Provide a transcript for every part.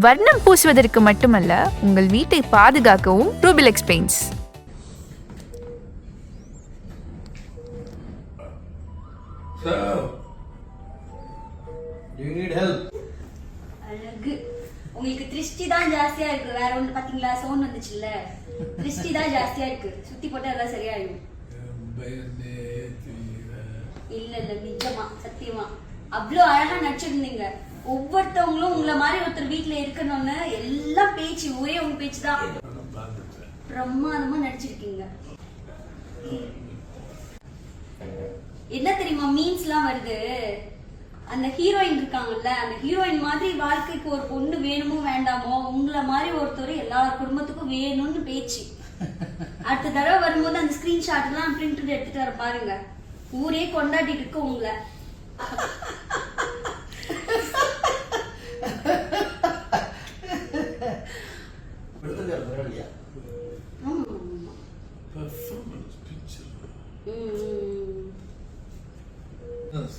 வர்ணம் பூசுவதற்கு மட்டுமல்ல, உங்கள் வீட்டை பாதுகாக்கவும் ரூபிலெக்ஸ் பெயிண்ட்ஸ். அழகு. உங்களுக்கு திருஷ்டி தான் ஜாஸ்தியா இருக்கு, வேற ஒண்ணு பாத்தீங்களா? சவுண்ட் வந்துச்சுல்ல, திருஷ்டி தான் ஜாஸ்தியா இருக்கு. சுத்தி போட்டா எல்லாம் சரியாயிடும். இல்ல இல்ல, நிஜமா சத்தியமா அவ்வளோ அழகா நடிச்சிருந்தீங்க. ஒவ்வொருத்தவங்களும் உங்களை மாதிரி ஒருத்தர் வீட்டுல இருக்கணும்னு எல்லாம் பேச்சு, ஒரே உங்க பேச்சு தான். பிரமாதமா நடிச்சிருக்கீங்க. என்ன தெரியுமா மீன்ஸ் எல்லாம் வருது, அந்த ஹீரோயின் இருக்காங்கல்ல, அந்த ஹீரோயின் மாதிரி வாழ்க்கைக்கு ஒரு பொண்ணு வேணுமோ வேண்டாமோ, உங்களை மாதிரி ஒருத்தர் எல்லா குடும்பத்துக்கும் வேணும்னு பேச்சு. அடுத்த தடவை வரும்போது அந்த ஸ்கிரீன்ஷாட் எல்லாம் பிரிண்ட் எடுத்துட்டு வர பாருங்க, ஊரே கொண்டாடிட்டு இருக்கு உங்களை.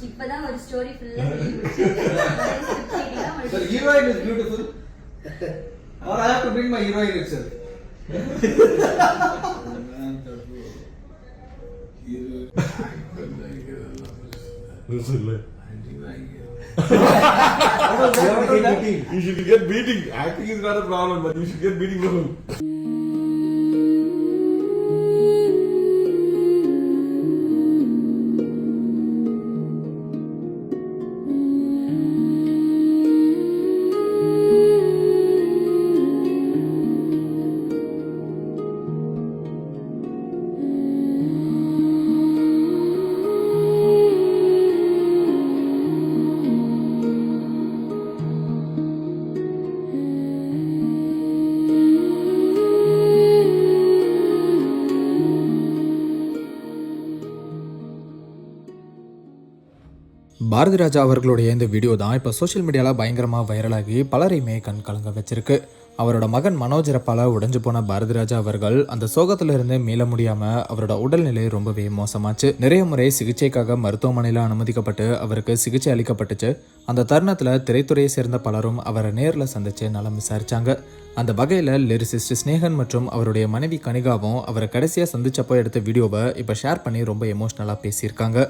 இப்பதான் ஒரு ஸ்டோரி ஃபுல்லா The heroine is beautiful. Or I have to bring my heroine itself. You should get beating. Acting is not a problem, but you should get beating from him. Bharathi Raja அவர்களுடைய இந்த வீடியோ தான் இப்போ சோஷியல் மீடியாவில் பயங்கரமாக வைரலாகி பலரையுமே கண் கலங்க வச்சிருக்கு. அவரோட மகன் மனோஜ் இறப்பால் உடைஞ்சு போன பாரதி ராஜா அவர்கள் அந்த சோகத்திலிருந்து மீள முடியாமல் அவரோட உடல்நிலை ரொம்பவே மோசமாச்சு. நிறைய முறை சிகிச்சைக்காக மருத்துவமனையில் அனுமதிக்கப்பட்டு அவருக்கு சிகிச்சை அளிக்கப்பட்டுச்சு. அந்த தருணத்தில் திரைத்துறையை சேர்ந்த பலரும் அவரை நேரில் சந்திச்சு நலம் விசாரிச்சாங்க. அந்த வகையில் லிரிசிஸ்ட் ஸ்னேகன் மற்றும் அவருடைய மனைவி கனிகாவும் அவரை கடைசியாக சந்திச்சப்போ எடுத்த வீடியோவை இப்போ ஷேர் பண்ணி ரொம்ப எமோஷ்னலாக பேசியிருக்காங்க.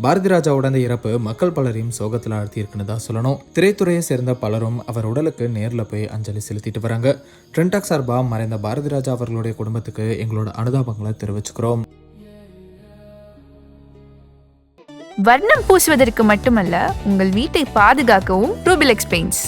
பாரதி ராஜாவோட அந்த இறப்பு மக்கள் பலரையும் சோகத்தில் ஆழ்த்தியிருக்குன்னு தான் சொல்லணும். திரைத்துறையை சேர்ந்த பலரும் அவர் உடலுக்கு நேரில் போய் அஞ்சலி செலுத்திட்டு வராங்க. ட்ரெண்டாக் சார்பா மறைந்த பாரதி ராஜா அவர்களுடைய குடும்பத்துக்கு எங்களோட அனுதாபங்களை தெரிவிச்சுக்கிறோம். வர்ணம் பூசுவதற்கு மட்டுமல்ல, உங்கள் வீட்டை பாதுகாக்கவும் ரூபிலெக்ஸ் பெயிண்ட்ஸ்.